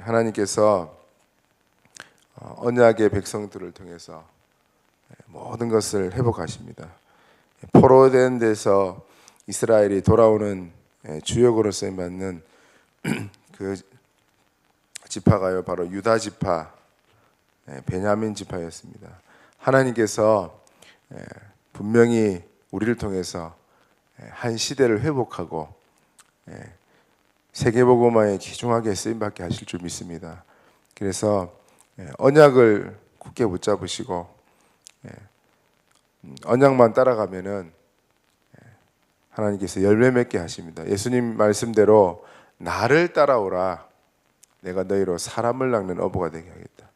하나님께서 언약의 백성들을 통해서 모든 것을 회복하십니다. 포로된 데서 이스라엘이 돌아오는 주역으로 쓰임 받는 그 지파가요, 바로 유다 지파, 베냐민 지파였습니다. 하나님께서 분명히 우리를 통해서 한 시대를 회복하고 세계복음화에 귀중하게 쓰임받게 하실 줄 믿습니다. 그래서 언약을 굳게 붙잡으시고 언약만 따라가면은 하나님께서 열매 맺게 하십니다. 예수님 말씀대로 나를 따라오라, 내가 너희로 사람을 낚는 어부가 되게 하겠다.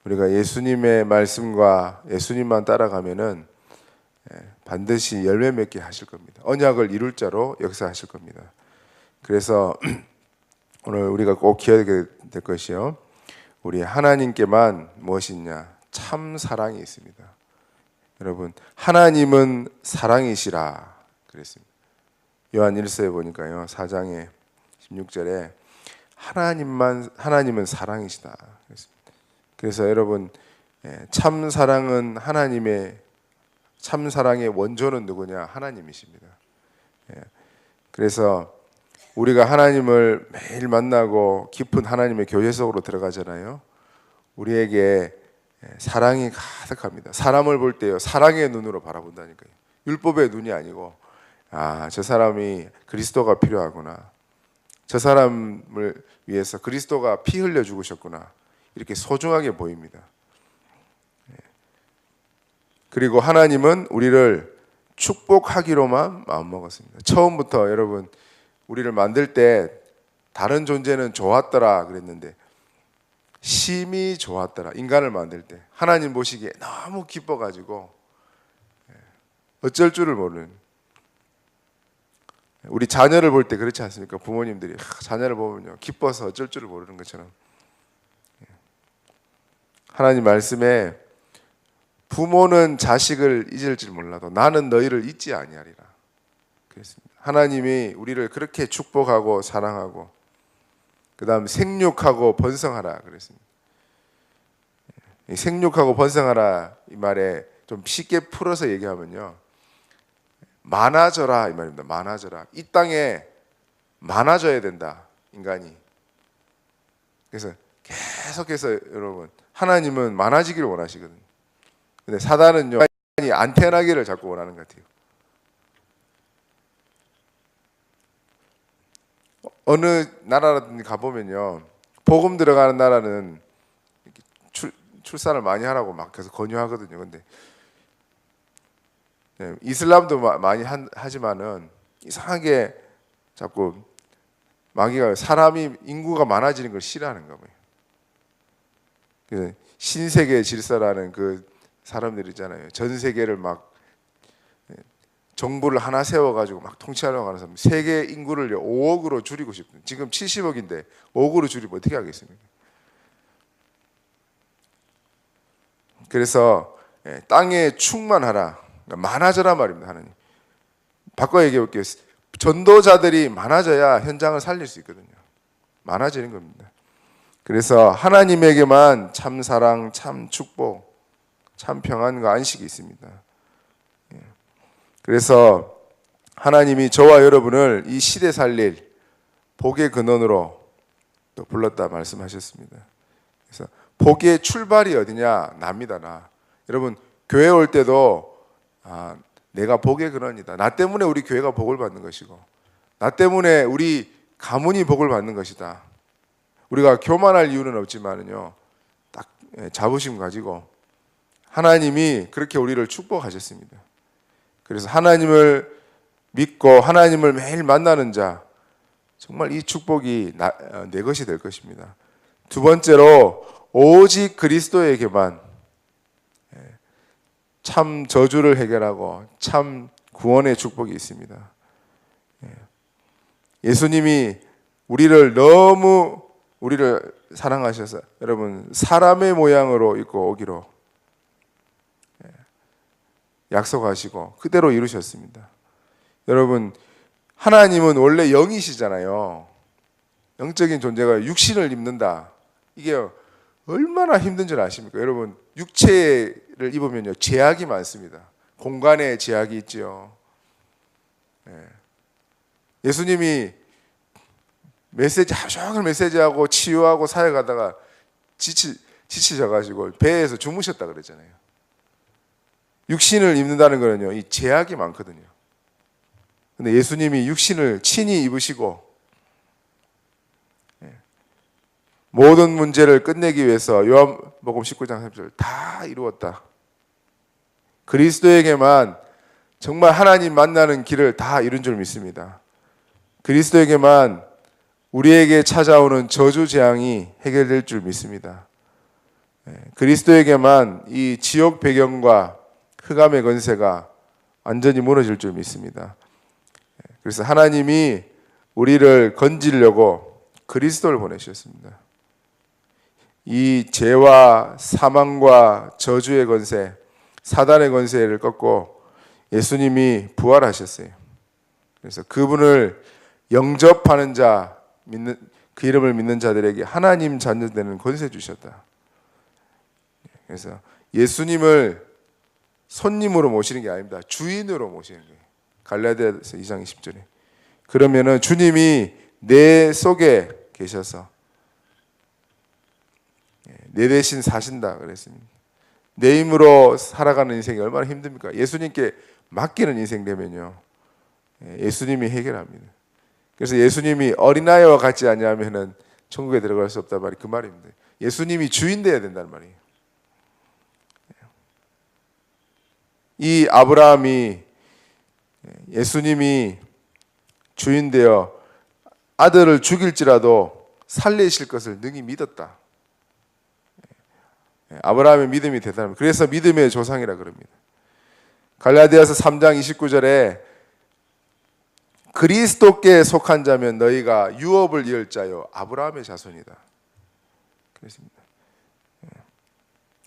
우리가 예수님의 말씀과 예수님만 따라가면은 반드시 열매 맺게 하실 겁니다. 언약을 이룰 자로 역사하실 겁니다. 그래서 오늘 우리가 꼭 기억해야 될 것이요, 우리 하나님께만 무엇이 있냐? 참 사랑이 있습니다. 여러분, 하나님은 사랑이시라 그랬습니다. 요한 1서에 보니까요, 4장에 16절에 하나님은 사랑이시다 그랬습니다. 그래서 여러분, 참 사랑은 참 사랑의 원조는 누구냐? 하나님이십니다. 그래서 우리가 하나님을 매일 만나고 깊은 하나님의 교제 속으로 들어가잖아요. 우리에게 사랑이 가득합니다. 사람을 볼 때요, 사랑의 눈으로 바라본다니까요. 율법의 눈이 아니고, 저 사람이 그리스도가 필요하구나, 저 사람을 위해서 그리스도가 피 흘려 죽으셨구나, 이렇게 소중하게 보입니다. 그리고 하나님은 우리를 축복하기로만 마음먹었습니다. 처음부터 여러분, 우리를 만들 때 다른 존재는 좋았더라 그랬는데 심히 좋았더라. 인간을 만들 때 하나님 보시기에 너무 기뻐가지고 어쩔 줄을 모르는, 우리 자녀를 볼 때 그렇지 않습니까? 부모님들이 자녀를 보면요, 기뻐서 어쩔 줄을 모르는 것처럼 하나님 말씀에 부모는 자식을 잊을 줄 몰라도 나는 너희를 잊지 아니하리라 그랬습니다. 하나님이 우리를 그렇게 축복하고 사랑하고, 그 다음 생육하고 번성하라 그랬습니다. 생육하고 번성하라 이 말에 좀 쉽게 풀어서 얘기하면요, 많아져라 이 말입니다. 많아져라. 이 땅에 많아져야 된다, 인간이. 그래서 계속해서 여러분, 하나님은 많아지기를 원하시거든요. 근데 사단은요, 인간이 안 태어나기를 자꾸 원하는 것 같아요. 어느 나라라든지 가보면요, 복음 들어가는 나라는 출산을 많이 하라고 막 계속 권유하거든요. 근데 이슬람도 많이 하지만은 이상하게 자꾸 마귀가 사람이 인구가 많아지는 걸 싫어하는가 봐요. 그 신세계 질서라는 그 사람들 있잖아요. 전 세계를 막 정부를 하나 세워가지고 막 통치하려고 하는 사람, 세계 인구를 5억으로 줄이고 싶은, 지금 70억인데 5억으로 줄이면 어떻게 하겠습니까? 그래서 땅에 충만하라, 많아져라 말입니다. 하나님 바꿔 얘기해 볼게요. 전도자들이 많아져야 현장을 살릴 수 있거든요. 많아지는 겁니다. 그래서 하나님에게만 참 사랑, 참 축복, 참 평안과 안식이 있습니다. 그래서 하나님이 저와 여러분을 이 시대 살릴 복의 근원으로 또 불렀다 말씀하셨습니다. 그래서 복의 출발이 어디냐? 납니다. 나. 여러분, 교회 올 때도 내가 복의 근원이다. 나 때문에 우리 교회가 복을 받는 것이고, 나 때문에 우리 가문이 복을 받는 것이다. 우리가 교만할 이유는 없지만은요, 딱 자부심 가지고 하나님이 그렇게 우리를 축복하셨습니다. 그래서 하나님을 믿고 하나님을 매일 만나는 자, 정말 이 축복이 내 것이 될 것입니다. 두 번째로, 오직 그리스도에게만 참 저주를 해결하고 참 구원의 축복이 있습니다. 예수님이 너무 우리를 사랑하셔서 여러분, 사람의 모양으로 입고 오기로 약속하시고 그대로 이루셨습니다. 여러분, 하나님은 원래 영이시잖아요. 영적인 존재가 육신을 입는다. 이게 얼마나 힘든 줄 아십니까? 여러분, 육체를 입으면요, 제약이 많습니다. 공간에 제약이 있지요. 예수님이 하루 종일 메시지하고 치유하고 사역하다가 지치셔가지고 배에서 주무셨다 그랬잖아요. 육신을 입는다는 거는요, 이 제약이 많거든요. 근데 예수님이 육신을 친히 입으시고 모든 문제를 끝내기 위해서 요한복음 19장 3절 다 이루었다. 그리스도에게만 정말 하나님 만나는 길을 다 이룬 줄 믿습니다. 그리스도에게만 우리에게 찾아오는 저주 재앙이 해결될 줄 믿습니다. 그리스도에게만 이 지옥 배경과 흑암의 권세가 완전히 무너질 줄 믿습니다. 그래서 하나님이 우리를 건지려고 그리스도를 보내셨습니다. 이 죄와 사망과 저주의 권세, 사단의 권세를 꺾고 예수님이 부활하셨어요. 그래서 그분을 영접하는 자, 그 이름을 믿는 자들에게 하나님 자녀 되는 권세 주셨다. 그래서 예수님을 손님으로 모시는 게 아닙니다. 주인으로 모시는 거예요. 갈라디아서 2장 20절에. 그러면은 주님이 내 속에 계셔서 내 대신 사신다 그랬습니다. 내 힘으로 살아가는 인생이 얼마나 힘듭니까? 예수님께 맡기는 인생 되면요, 예수님이 해결합니다. 그래서 예수님이 어린아이와 같지 아니하면은 천국에 들어갈 수 없단 말이 그 말입니다. 예수님이 주인 되어야 된다는 말이에요. 이 아브라함이 예수님이 주인 되어 아들을 죽일지라도 살리실 것을 능히 믿었다. 아브라함의 믿음이 대단합니다. 그래서 믿음의 조상이라 그럽니다. 갈라디아서 3장 29절에 그리스도께 속한 자면 너희가 유업을 이을 자요 아브라함의 자손이다. 그렇습니다.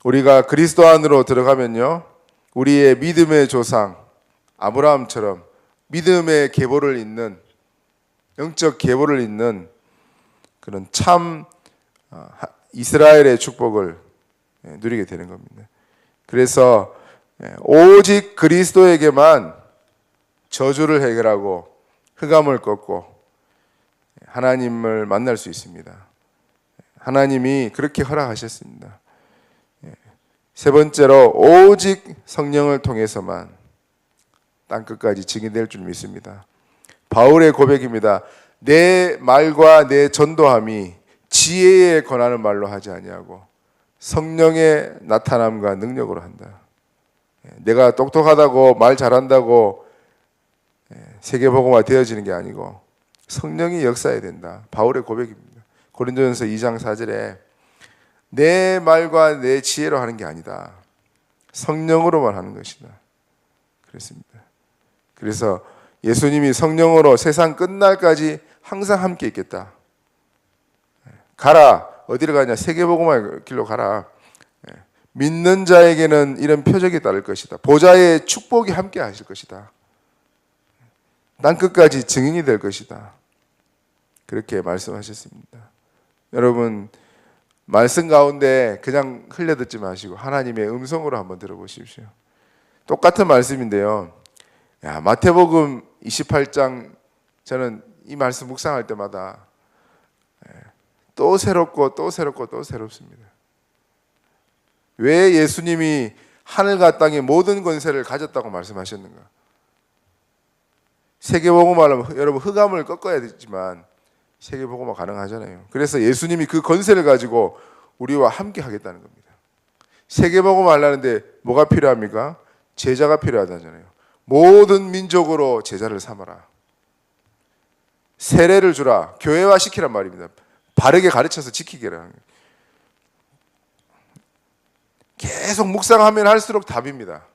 우리가 그리스도 안으로 들어가면요, 우리의 믿음의 조상 아브라함처럼 믿음의 계보를 잇는, 영적 계보를 잇는 그런 참 이스라엘의 축복을 누리게 되는 겁니다. 그래서 오직 그리스도에게만 저주를 해결하고 흑암을 꺾고 하나님을 만날 수 있습니다. 하나님이 그렇게 허락하셨습니다. 세 번째로 오직 성령을 통해서만 땅끝까지 증인될 줄 믿습니다. 바울의 고백입니다. 내 말과 내 전도함이 지혜에 권하는 말로 하지 아니하고 성령의 나타남과 능력으로 한다. 내가 똑똑하다고 말 잘한다고 세계복음화 되어지는 게 아니고 성령이 역사해야 된다. 바울의 고백입니다. 고린도전서 2장 4절에 내 말과 내 지혜로 하는 게 아니다. 성령으로만 하는 것이다. 그랬습니다. 그래서 예수님이 성령으로 세상 끝날까지 항상 함께 있겠다. 가라. 어디를 가냐? 세계복음화의 길로 가라. 믿는 자에게는 이런 표적이 따를 것이다. 보좌의 축복이 함께 하실 것이다. 땅끝까지 증인이 될 것이다. 그렇게 말씀하셨습니다. 여러분, 말씀 가운데 그냥 흘려듣지 마시고 하나님의 음성으로 한번 들어보십시오. 똑같은 말씀인데요. 마태복음 28장, 저는 이 말씀 묵상할 때마다 또 새롭고 또 새롭고 또 새롭습니다. 왜 예수님이 하늘과 땅의 모든 권세를 가졌다고 말씀하셨는가? 세계복음화하려면 여러분 흑암을 꺾어야 되지만 세계복음화 가능하잖아요. 그래서 예수님이 그 권세를 가지고 우리와 함께 하겠다는 겁니다. 세계복음화 하려는데 뭐가 필요합니까? 제자가 필요하다잖아요. 모든 민족으로 제자를 삼아라. 세례를 주라. 교회화 시키란 말입니다. 바르게 가르쳐서 지키게라는 거예요. 계속 묵상하면 할수록 답입니다.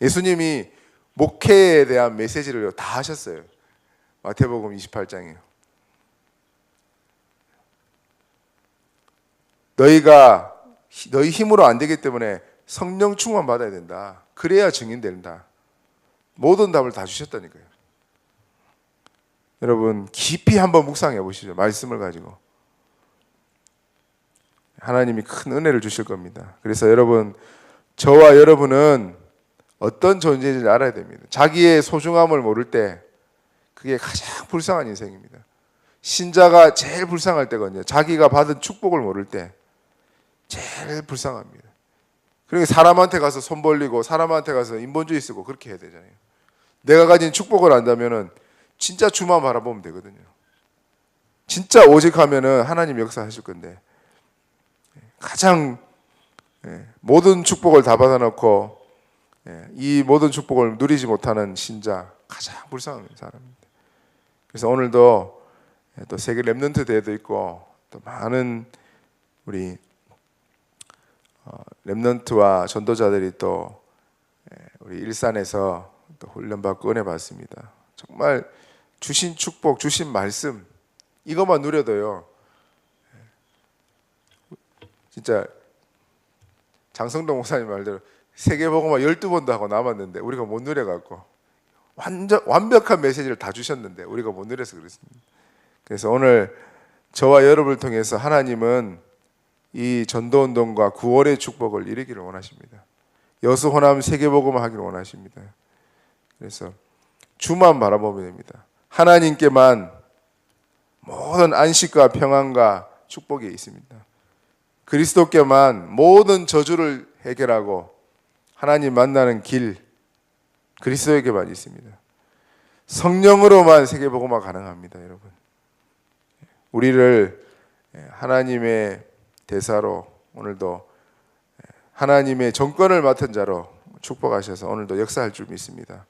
예수님이 목회에 대한 메시지를 다 하셨어요. 마태복음 28장이에요. 너희 힘으로 안 되기 때문에 성령 충만 받아야 된다. 그래야 증인된다. 모든 답을 다 주셨다니까요. 여러분 깊이 한번 묵상해 보시죠. 말씀을 가지고 하나님이 큰 은혜를 주실 겁니다. 그래서 여러분, 저와 여러분은 어떤 존재인지 알아야 됩니다. 자기의 소중함을 모를 때 그게 가장 불쌍한 인생입니다. 신자가 제일 불쌍할 때거든요. 자기가 받은 축복을 모를 때 제일 불쌍합니다. 그러니까 사람한테 가서 손 벌리고 사람한테 가서 인본주의 쓰고 그렇게 해야 되잖아요. 내가 가진 축복을 안다면은 진짜 주만 바라보면 되거든요. 진짜 오직하면은 하나님 역사하실 건데 가장 모든 축복을 다 받아놓고 이 모든 축복을 누리지 못하는 신자, 가장 불쌍한 사람입니다. 그래서 오늘도 또 세계 렘넌트 대회도 있고 또 많은 우리 렘넌트와 전도자들이 또 우리 일산에서 또 훈련받고 은혜 받습니다. 정말 주신 축복, 주신 말씀 이것만 누려도요. 진짜 장성동 목사님 말대로 세계복음화 12번도 하고 남았는데 우리가 못 누려갖고 완벽한 메시지를 다 주셨는데 우리가 못 누려서 그렇습니다. 그래서 오늘 저와 여러분을 통해서 하나님은 이 전도운동과 구원의 축복을 이루기를 원하십니다. 여수 호남 세계복음화 하기를 원하십니다. 그래서 주만 바라보면 됩니다. 하나님께만 모든 안식과 평안과 축복이 있습니다. 그리스도께만 모든 저주를 해결하고 하나님 만나는 길 그리스도에게만 있습니다. 성령으로만 세계복음화 가능합니다, 여러분. 우리를 하나님의 대사로 오늘도 하나님의 정권을 맡은 자로 축복하셔서 오늘도 역사할 줄 믿습니다.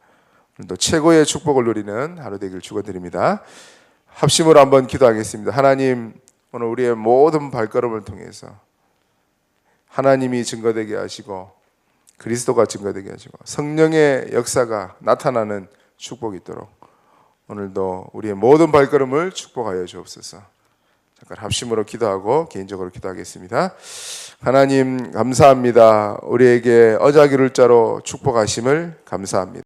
오늘도 최고의 축복을 누리는 하루 되길 축원드립니다. 합심으로 한번 기도하겠습니다. 하나님, 오늘 우리의 모든 발걸음을 통해서 하나님이 증거되게 하시고 그리스도가 증거되게 하시고 성령의 역사가 나타나는 축복이 있도록 오늘도 우리의 모든 발걸음을 축복하여 주옵소서. 잠깐 합심으로 기도하고 개인적으로 기도하겠습니다. 하나님 감사합니다. 우리에게 어자기를 자로 축복하심을 감사합니다.